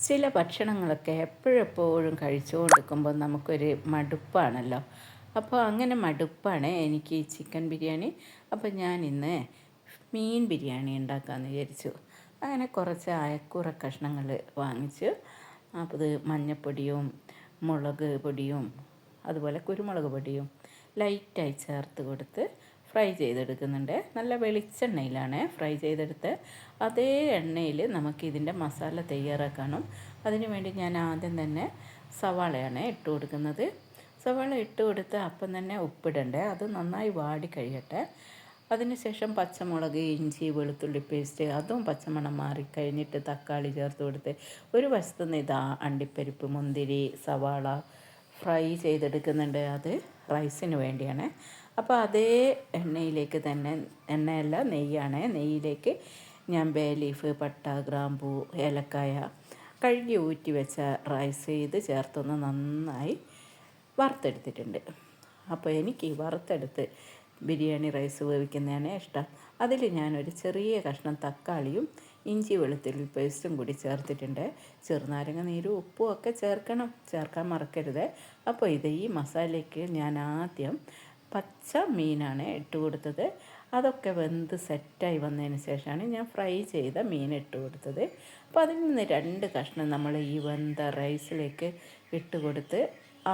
ചില ഭക്ഷണങ്ങളൊക്കെ എപ്പോഴെപ്പോഴും കഴിച്ചുകൊണ്ടിരിക്കുമ്പോൾ നമുക്കൊരു മടുപ്പാണല്ലോ. അപ്പോൾ അങ്ങനെ മടുപ്പാണ് എനിക്ക് ഈ ചിക്കൻ ബിരിയാണി. അപ്പോൾ ഞാൻ ഇന്ന് മീൻ ബിരിയാണി ഉണ്ടാക്കാമെന്ന് വിചാരിച്ചു. അങ്ങനെ കുറച്ച് അയക്കൂറ കഷ്ണങ്ങൾ വാങ്ങിച്ചു. അപ്പോൾ അത് മഞ്ഞൾപ്പൊടിയും മുളക് പൊടിയും അതുപോലെ കുരുമുളക് പൊടിയും ലൈറ്റായി ചേർത്ത് കൊടുത്ത് ഫ്രൈ ചെയ്തെടുക്കുന്നുണ്ട്. നല്ല വെളിച്ചെണ്ണയിലാണ് ഫ്രൈ ചെയ്തെടുത്ത്. അതേ എണ്ണയിൽ നമുക്കിതിൻ്റെ മസാല തയ്യാറാക്കണം. അതിനു വേണ്ടി ഞാൻ ആദ്യം തന്നെ സവാളയാണ് ഇട്ട് കൊടുക്കുന്നത്. സവാള ഇട്ട് കൊടുത്ത് അപ്പം തന്നെ ഉപ്പിടണ്ടേ, അത് നന്നായി വാടി കഴിയട്ടെ. അതിനുശേഷം പച്ചമുളക്, ഇഞ്ചി, വെളുത്തുള്ളി പേസ്റ്റ്, അതും പച്ചമണം മാറിക്കഴിഞ്ഞിട്ട് തക്കാളി ചേർത്ത് കൊടുത്ത് ഒരു വശത്തു നിന്ന് ഇതാ അണ്ടിപ്പരിപ്പ്, മുന്തിരി, സവാള ഫ്രൈ ചെയ്തെടുക്കുന്നുണ്ട്. അത് റൈസിന് വേണ്ടിയാണ്. അപ്പോൾ അതേ എണ്ണയിലേക്ക് തന്നെ, എണ്ണയല്ല നെയ്യാണ്, നെയ്യിലേക്ക് ഞാൻ ബേ ലീഫ്, പട്ട, ഗ്രാമ്പൂ, ഏലക്കായ കഴുകി ഊറ്റി വെച്ച റൈസ് ഇത് ചേർത്തൊന്ന് നന്നായി വറുത്തെടുത്തിട്ടുണ്ട്. അപ്പോൾ എനിക്ക് ഈ വറുത്തെടുത്ത് ബിരിയാണി റൈസ് വേവിക്കുന്നതാണ് ഇഷ്ടം. അതിൽ ഞാനൊരു ചെറിയ കഷ്ണം തക്കാളിയും ഇഞ്ചി വെളുത്തുള്ളി പേസ്റ്റും കൂടി ചേർത്തിട്ടുണ്ട്. ചെറുനാരങ്ങ നീരും ഉപ്പും ഒക്കെ ചേർക്കാൻ മറക്കരുത്. അപ്പോൾ ഈ മസാലയ്ക്ക് ഞാൻ ആദ്യം പച്ച മീനാണ് ഇട്ട് കൊടുത്തത്. അതൊക്കെ വെന്ത് സെറ്റായി വന്നതിന് ശേഷമാണ് ഞാൻ ഫ്രൈ ചെയ്ത മീൻ ഇട്ട് കൊടുത്തത്. അപ്പോൾ അതിൽ നിന്ന് 2 കഷ്ണം നമ്മൾ ഈ വെന്ത റൈസിലേക്ക് ഇട്ട് കൊടുത്ത്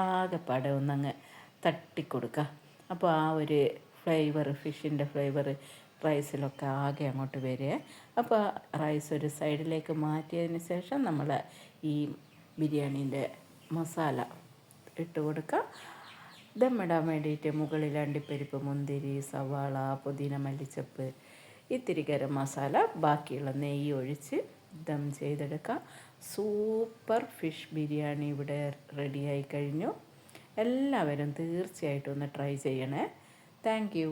ആകെപ്പാടെ ഒന്നങ്ങ് തട്ടിക്കൊടുക്കുക. അപ്പോൾ ആ ഒരു ഫ്ലേവർ, ഫിഷിൻ്റെ ഫ്ലേവർ റൈസിലൊക്കെ ആകെ അങ്ങോട്ട് വരിക. അപ്പോൾ റൈസ് ഒരു സൈഡിലേക്ക് മാറ്റിയതിന് ശേഷം നമ്മൾ ഈ ബിരിയാണീൻ്റെ മസാല ഇട്ട് കൊടുക്കുക. ദമ്മിടാൻ വേണ്ടിയിട്ട് മുകളിൽ അണ്ടിപ്പരിപ്പ്, മുന്തിരി, സവാള, പുതിന, മല്ലിച്ചപ്പ്, ഇത്തിരി ഗരം മസാല, ബാക്കിയുള്ള നെയ്യ് ഒഴിച്ച് ദം ചെയ്തെടുക്കുക. സൂപ്പർ ഫിഷ് ബിരിയാണി ഇവിടെ റെഡിയായി കഴിഞ്ഞു. എല്ലാവരും തീർച്ചയായിട്ടും ഒന്ന് ട്രൈ ചെയ്യണേ. Thank you.